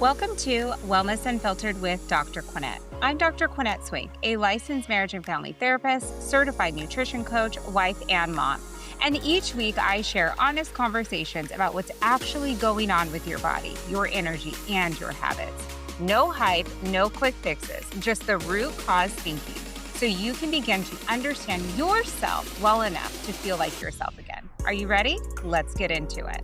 Welcome to Wellness Unfiltered with Dr. Quinnett. I'm Dr. Quinnett Swink, a licensed marriage and family therapist, certified nutrition coach, wife, and mom. And each week I share honest conversations about what's actually going on with your body, your energy, and your habits. No hype, no quick fixes, just the root cause thinking, so you can begin to understand yourself well enough to feel like yourself again. Are you ready? Let's get into it.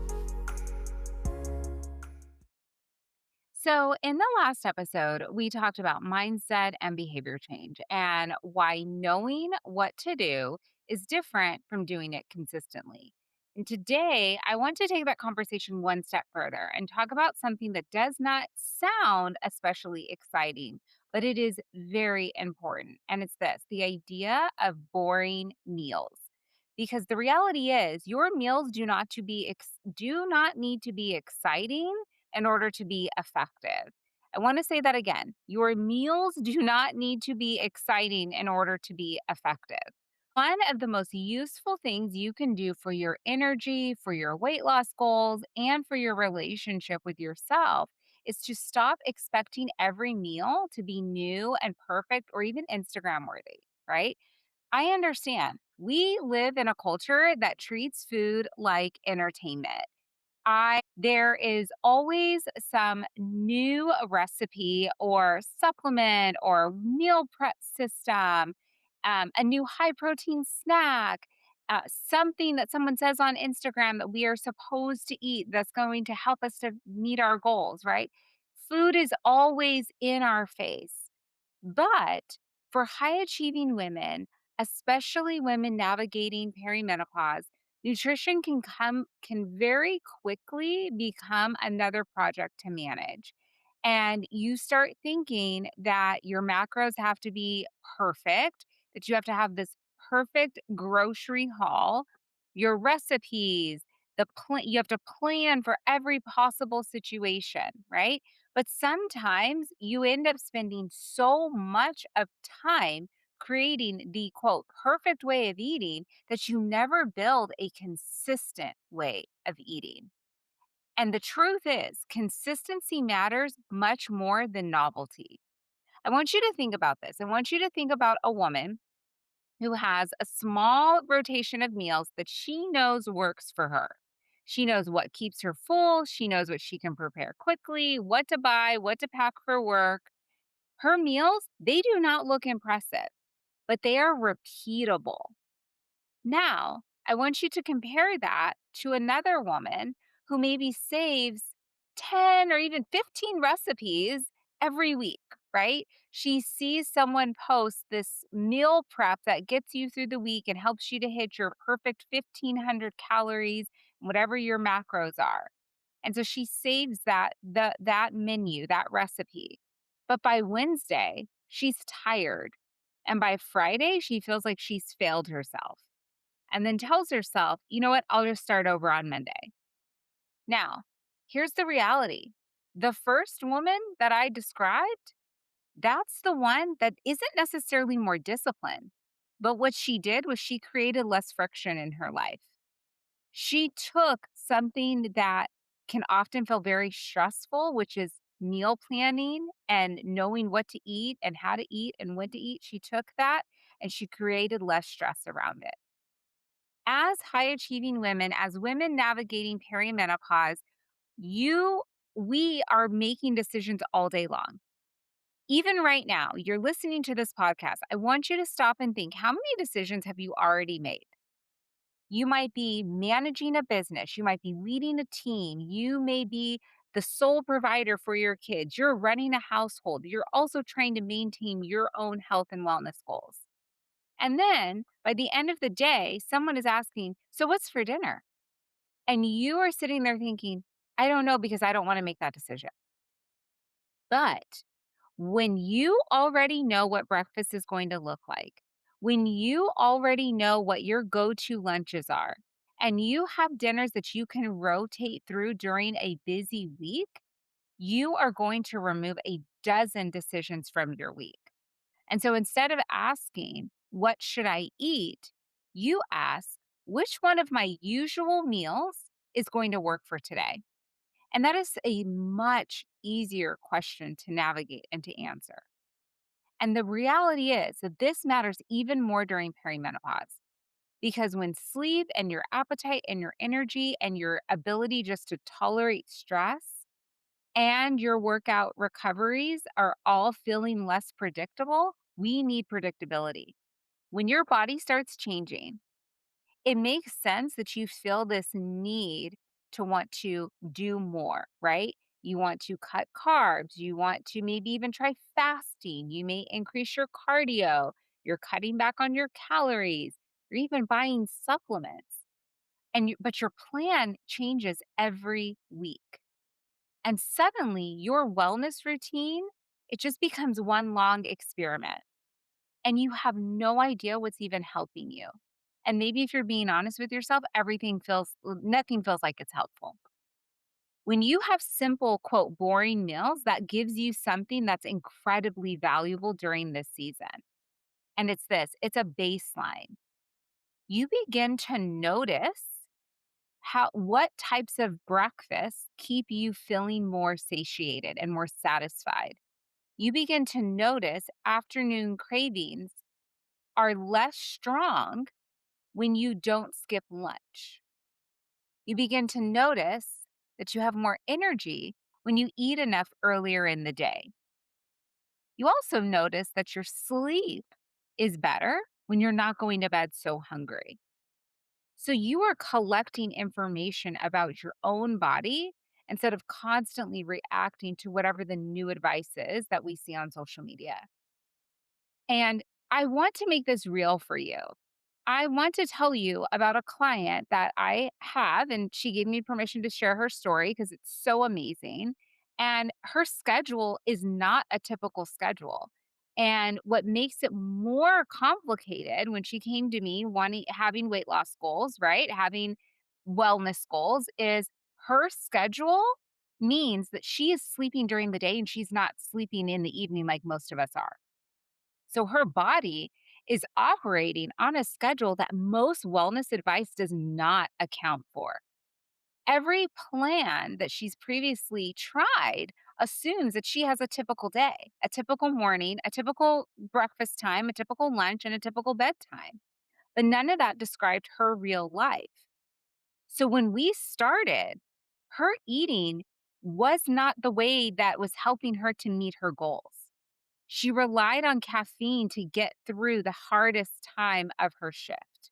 So, in the last episode, we talked about mindset and behavior change and why knowing what to do is different from doing it consistently. And today, I want to take that conversation one step further and talk about something that does not sound especially exciting, but it is very important. And it's this: the idea of boring meals. Because the reality is, your meals do not need to be exciting in order to be effective. I want to say that again. Your meals do not need to be exciting in order to be effective. One of the most useful things you can do for your energy, for your weight loss goals, and for your relationship with yourself is to stop expecting every meal to be new and perfect or even Instagram worthy, right? I understand. We live in a culture that treats food like entertainment. I There is always some new recipe or supplement or meal prep system, a new high protein snack, something that someone says on Instagram that we are supposed to eat that's going to help us to meet our goals, right? Food is always in our face. But for high achieving women, especially women navigating perimenopause, nutrition can very quickly become another project to manage. And you start thinking that your macros have to be perfect, that you have to have this perfect grocery haul, your recipes, you have to plan for every possible situation, right? But sometimes you end up spending so much of time creating the quote perfect way of eating that you never build a consistent way of eating. And the truth is, consistency matters much more than novelty. I want you to think about this. I want you to think about a woman who has a small rotation of meals that she knows works for her. She knows what keeps her full. She knows what she can prepare quickly, what to buy, what to pack for work. Her meals, they do not look impressive, but they are repeatable. Now, I want you to compare that to another woman who maybe saves 10 or even 15 recipes every week, right? She sees someone post this meal prep that gets you through the week and helps you to hit your perfect 1,500 calories, whatever your macros are. And so she saves that menu, that recipe. But by Wednesday, she's tired. And by Friday, she feels like she's failed herself and then tells herself, you know what, I'll just start over on Monday. Now, here's the reality: the first woman that I described, that's the one that isn't necessarily more disciplined. But what she did was she created less friction in her life. She took something that can often feel very stressful, which is meal planning and knowing what to eat and how to eat and when to eat. She took that and she created less stress around it. As high achieving women, as women navigating perimenopause, you we are making decisions all day long. Even right now, you're listening to this podcast. I want you to stop and think, how many decisions have you already made? You might be managing a business, you might be leading a team, you may be the sole provider for your kids, you're running a household, you're also trying to maintain your own health and wellness goals. And then by the end of the day, someone is asking, so what's for dinner? And you are sitting there thinking, I don't know because I don't want to make that decision. But when you already know what breakfast is going to look like, when you already know what your go to lunches are, and you have dinners that you can rotate through during a busy week, you are going to remove a dozen decisions from your week. And so instead of asking, what should I eat? You ask, which one of my usual meals is going to work for today? And that is a much easier question to navigate and to answer. And the reality is that this matters even more during perimenopause because when sleep and your appetite and your energy and your ability just to tolerate stress and your workout recoveries are all feeling less predictable, we need predictability. When your body starts changing, it makes sense that you feel this need to want to do more, right? You want to cut carbs. You want to maybe even try fasting. You may increase your cardio. You're cutting back on your calories. You're even buying supplements. But your plan changes every week. And suddenly your wellness routine, it just becomes one long experiment and you have no idea what's even helping you. And maybe if you're being honest with yourself, nothing feels like it's helpful. When you have simple, quote, boring meals, that gives you something that's incredibly valuable during this season. And it's this it's a baseline. You begin to notice what types of breakfasts keep you feeling more satiated and more satisfied. You begin to notice afternoon cravings are less strong when you don't skip lunch. You begin to notice that you have more energy when you eat enough earlier in the day. You also notice that your sleep is better when you're not going to bed so hungry. So you are collecting information about your own body instead of constantly reacting to whatever the new advice is that we see on social media. And I want to make this real for you. I want to tell you about a client that I have, and she gave me permission to share her story because it's so amazing. And her schedule is not a typical schedule. And what makes it more complicated when she came to me having weight loss goals, right? Having wellness goals is her schedule means that she is sleeping during the day and she's not sleeping in the evening like most of us are. So her body is operating on a schedule that most wellness advice does not account for. Every plan that she's previously tried assumes that she has a typical day, a typical morning, a typical breakfast time, a typical lunch, and a typical bedtime. But none of that described her real life. So when we started, her eating was not the way that was helping her to meet her goals. She relied on caffeine to get through the hardest time of her shift.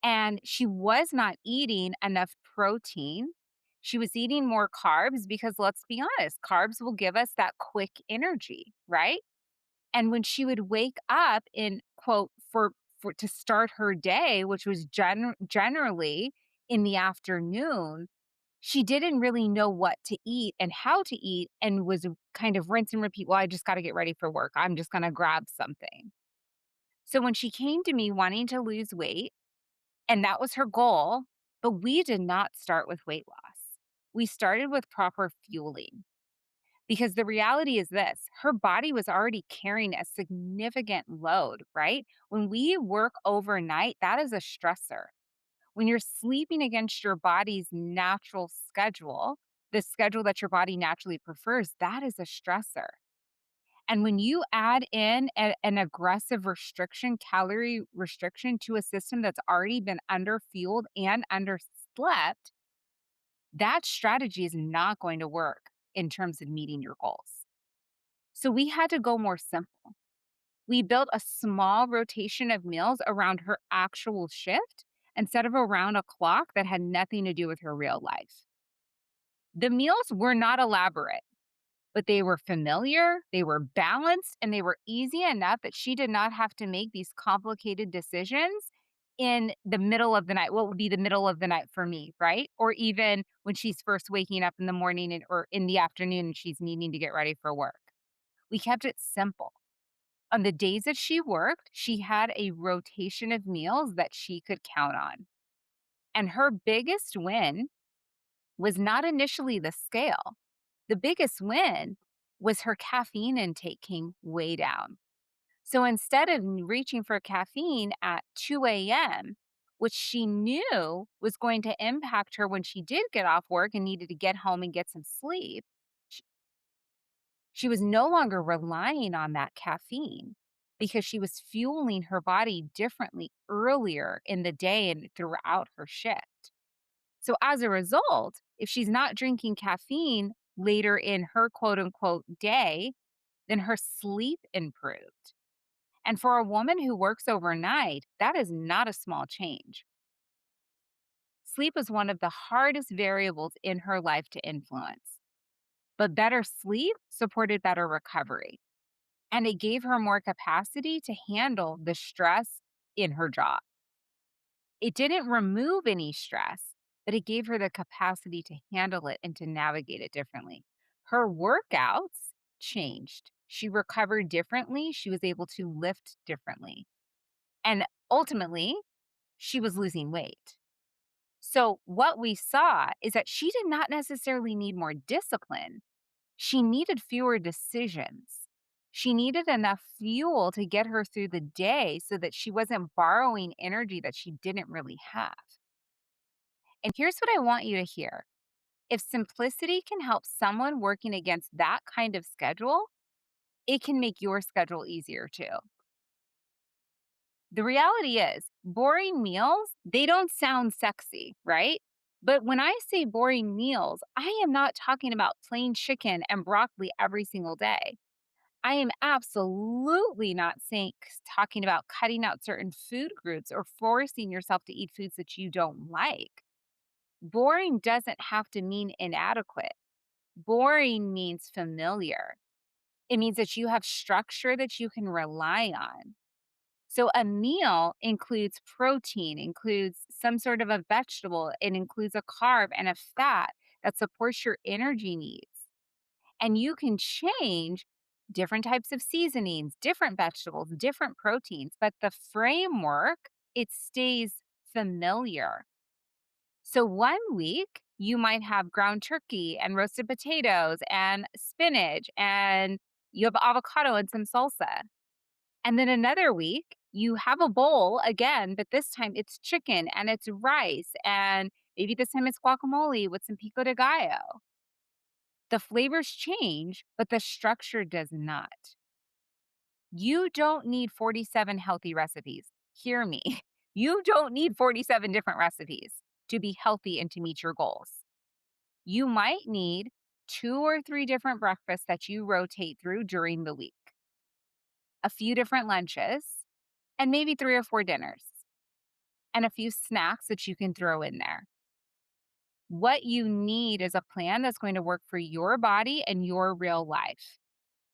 And she was not eating enough protein. She was eating more carbs because let's be honest, carbs will give us that quick energy, right? And when she would wake up in quote for to start her day, which was generally in the afternoon, she didn't really know what to eat and how to eat and was kind of rinse and repeat, "Well, I just gotta get ready for work. I'm just gonna grab something." So when she came to me wanting to lose weight, and that was her goal, but we did not start with weight loss. We started with proper fueling because the reality is this, her body was already carrying a significant load, right? When we work overnight, that is a stressor. When you're sleeping against your body's natural schedule, the schedule that your body naturally prefers, that is a stressor. And when you add in an aggressive restriction, calorie restriction to a system that's already been underfueled and underslept, that strategy is not going to work in terms of meeting your goals. So we had to go more simple. We built a small rotation of meals around her actual shift instead of around a clock that had nothing to do with her real life. The meals were not elaborate, but they were familiar, they were balanced, and they were easy enough that she did not have to make these complicated decisions in the middle of the night. What would be the middle of the night for me, right? Or even when she's first waking up in the morning or in the afternoon and she's needing to get ready for work. We kept it simple. On the days that she worked, she had a rotation of meals that she could count on. And her biggest win was not initially the scale. The biggest win was her caffeine intake came way down. So instead of reaching for caffeine at 2 a.m., which she knew was going to impact her when she did get off work and needed to get home and get some sleep. Sh- She was no longer relying on that caffeine because she was fueling her body differently earlier in the day and throughout her shift. So, as a result, if she's not drinking caffeine later in her quote unquote day, then her sleep improved. And for a woman who works overnight, that is not a small change. Sleep is one of the hardest variables in her life to influence, but better sleep supported better recovery. And it gave her more capacity to handle the stress in her job. It didn't remove any stress, but it gave her the capacity to handle it and to navigate it differently. Her workouts changed. She recovered differently. She was able to lift differently. And ultimately, she was losing weight. So, what we saw is that she did not necessarily need more discipline. She needed fewer decisions. She needed enough fuel to get her through the day so that she wasn't borrowing energy that she didn't really have. And here's what I want you to hear: if simplicity can help someone working against that kind of schedule, it can make your schedule easier too. The reality is, boring meals, they don't sound sexy, right? But when I say boring meals, I am not talking about plain chicken and broccoli every single day. I am absolutely not talking about cutting out certain food groups or forcing yourself to eat foods that you don't like. Boring doesn't have to mean inadequate. Boring means familiar. It means that you have structure that you can rely on. So a meal includes protein, includes some sort of a vegetable, it includes a carb and a fat that supports your energy needs. And you can change different types of seasonings, different vegetables, different proteins, but the framework, it stays familiar. So one week you might have ground turkey and roasted potatoes and spinach and you have avocado and some salsa. And then another week, you have a bowl again, but this time it's chicken and it's rice, and maybe this time it's guacamole with some pico de gallo. The flavors change, but the structure does not. You don't need 47 healthy recipes. Hear me. You don't need 47 different recipes to be healthy and to meet your goals. You might need 2 or 3 different breakfasts that you rotate through during the week, a few different lunches, and maybe 3 or 4 dinners, and a few snacks that you can throw in there. What you need is a plan that's going to work for your body and your real life.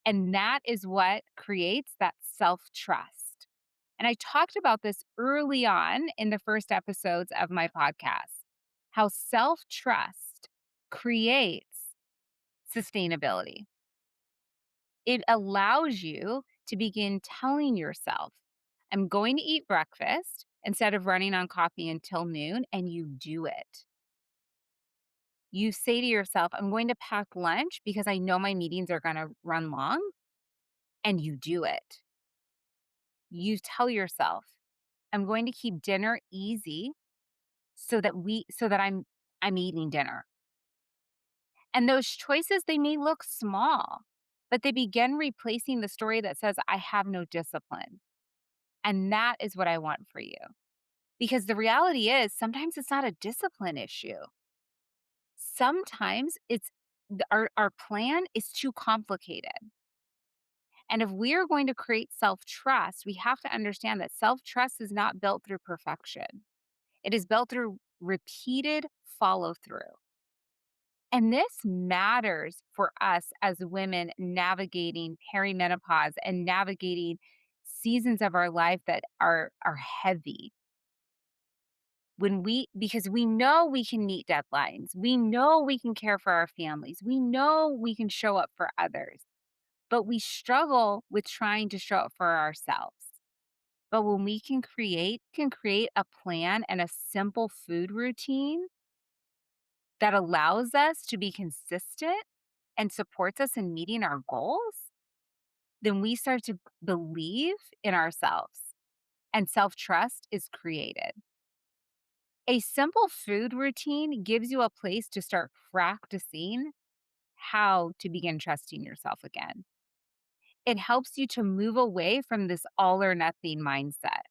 And that is what creates that self trust. And I talked about this early on in the first episodes of my podcast, how self trust creates sustainability. It allows you to begin telling yourself, I'm going to eat breakfast instead of running on coffee until noon, and you do it. You say to yourself, I'm going to pack lunch because I know my meetings are going to run long, and you do it. You tell yourself, I'm going to keep dinner easy so that I'm eating dinner. And those choices, they may look small, but they begin replacing the story that says I have no discipline. And that is what I want for you. Because the reality is sometimes it's not a discipline issue. Sometimes our plan is too complicated. And if we are going to create self-trust, we have to understand that self-trust is not built through perfection. It is built through repeated follow through. And this matters for us as women navigating perimenopause and navigating seasons of our life that are heavy. Because we know we can meet deadlines. We know we can care for our families. We know we can show up for others. But we struggle with trying to show up for ourselves. But when we can create a plan and a simple food routine that allows us to be consistent and supports us in meeting our goals, then we start to believe in ourselves and self trust is created. A simple food routine gives you a place to start practicing how to begin trusting yourself again. It helps you to move away from this all or nothing mindset.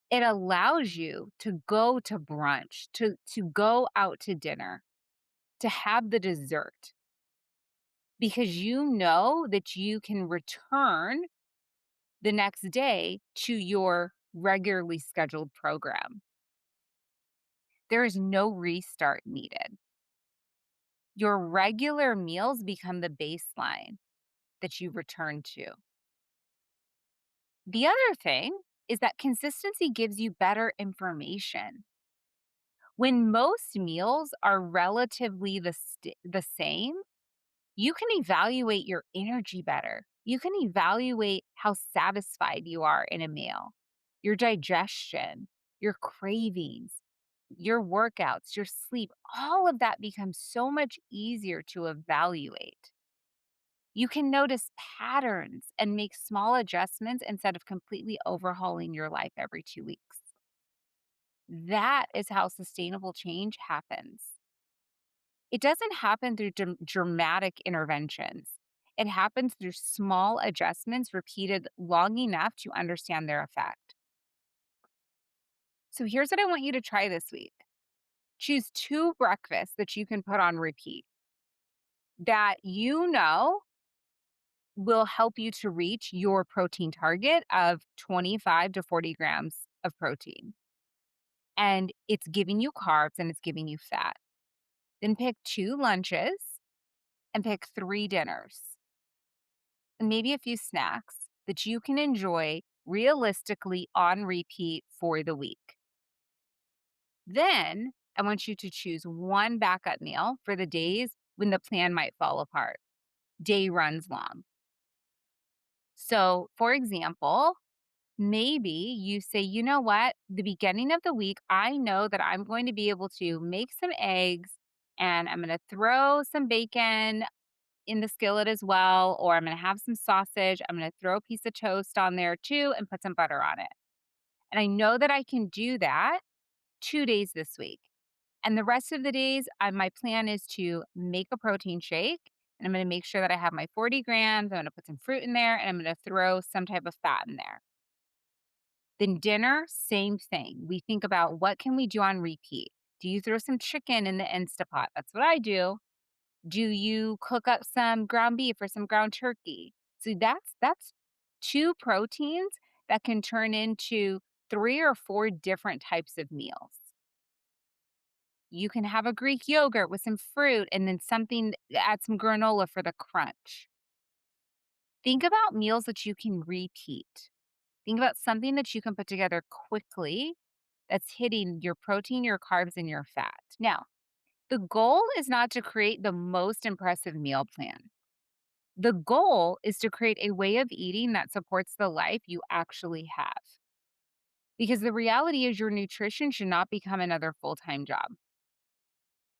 It allows you to go to brunch, to go out to dinner, to have the dessert because you know that you can return the next day to your regularly scheduled program. There is no restart needed. Your regular meals become the baseline that you return to. The other thing is that consistency gives you better information. When most meals are relatively the same, you can evaluate your energy better. You can evaluate how satisfied you are in a meal, your digestion, your cravings, your workouts, your sleep. All of that becomes so much easier to evaluate. You can notice patterns and make small adjustments instead of completely overhauling your life every 2 weeks. That is how sustainable change happens. It doesn't happen through dramatic interventions. It happens through small adjustments repeated long enough to understand their effect. So here's what I want you to try this week. Choose two breakfasts that you can put on repeat that you know will help you to reach your protein target of 25 to 40 grams of protein. And it's giving you carbs and it's giving you fat. Then pick two lunches and pick three dinners and maybe a few snacks that you can enjoy realistically on repeat for the week. Then I want you to choose one backup meal for the days when the plan might fall apart. Day runs long. So, for example, maybe you say, you know what, the beginning of the week, I know that I'm going to be able to make some eggs and I'm going to throw some bacon in the skillet as well, or I'm going to have some sausage. I'm going to throw a piece of toast on there too and put some butter on it. And I know that I can do that 2 days this week. And the rest of the days, my plan is to make a protein shake. And I'm going to make sure that I have my 40 grams. I'm going to put some fruit in there and I'm going to throw some type of fat in there. Then dinner, same thing. We think about what can we do on repeat? Do you throw some chicken in the Instapot? That's what I do. Do you cook up some ground beef or some ground turkey? So that's two proteins that can turn into three or four different types of meals. You can have a Greek yogurt with some fruit and then something add some granola for the crunch. Think about meals that you can repeat. Think about something that you can put together quickly that's hitting your protein, your carbs, and your fat. Now, the goal is not to create the most impressive meal plan. The goal is to create a way of eating that supports the life you actually have. Because the reality is, your nutrition should not become another full time job.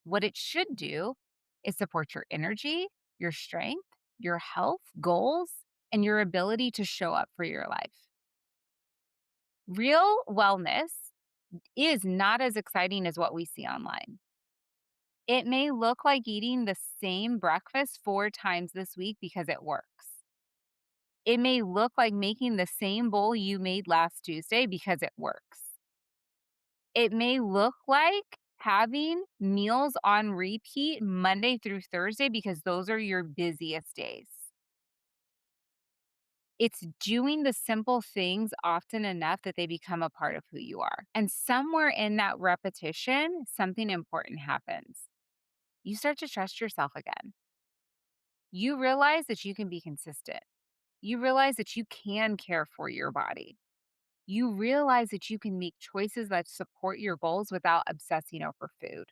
What it should do is support your energy, your strength, your health, goals, and your ability to show up for your life. Real wellness is not as exciting as what we see online. It may look like eating the same breakfast 4 times this week because it works. It may look like making the same bowl you made last Tuesday because it works. It may look like having meals on repeat Monday through Thursday because those are your busiest days. It's doing the simple things often enough that they become a part of who you are. And somewhere in that repetition, something important happens. You start to trust yourself again. You realize that you can be consistent. You realize that you can care for your body. You realize that you can make choices that support your goals without obsessing over food.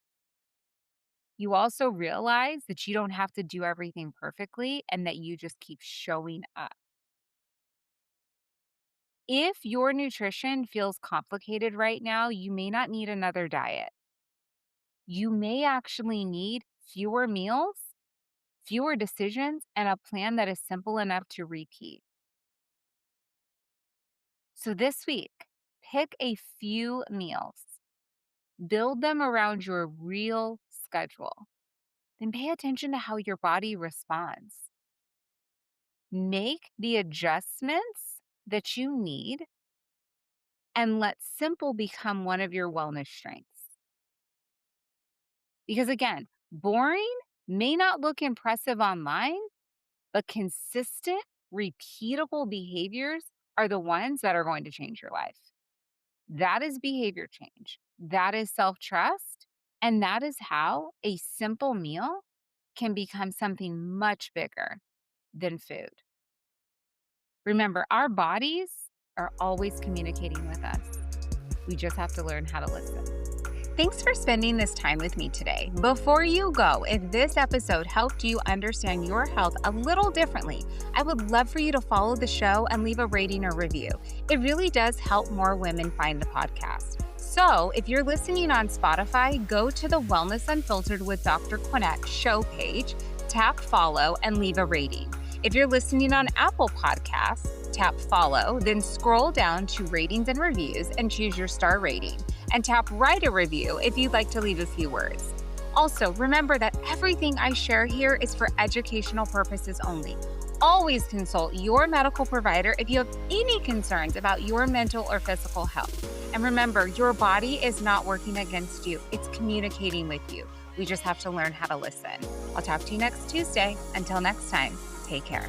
You also realize that you don't have to do everything perfectly and that you just keep showing up. If your nutrition feels complicated right now, you may not need another diet. You may actually need fewer meals, fewer decisions, and a plan that is simple enough to repeat. So this week, pick a few meals. Build them around your real schedule. Then pay attention to how your body responds. Make the adjustments that you need and let simple become one of your wellness strengths. Because again, boring may not look impressive online, but consistent, repeatable behaviors are the ones that are going to change your life. That is behavior change. That is self trust. And that is how a simple meal can become something much bigger than food. Remember, our bodies are always communicating with us. We just have to learn how to listen. Thanks for spending this time with me today. Before you go, if this episode helped you understand your health a little differently, I would love for you to follow the show and leave a rating or review. It really does help more women find the podcast. So if you're listening on Spotify, go to the Wellness Unfiltered with Dr. Quinnett show page, tap follow, and leave a rating. If you're listening on Apple Podcasts, tap follow, then scroll down to ratings and reviews and choose your star rating. And tap write a review if you'd like to leave a few words. Also, remember that everything I share here is for educational purposes only. Always consult your medical provider if you have any concerns about your mental or physical health. And remember, your body is not working against you. It's communicating with you. We just have to learn how to listen. I'll talk to you next Tuesday. Until next time, take care.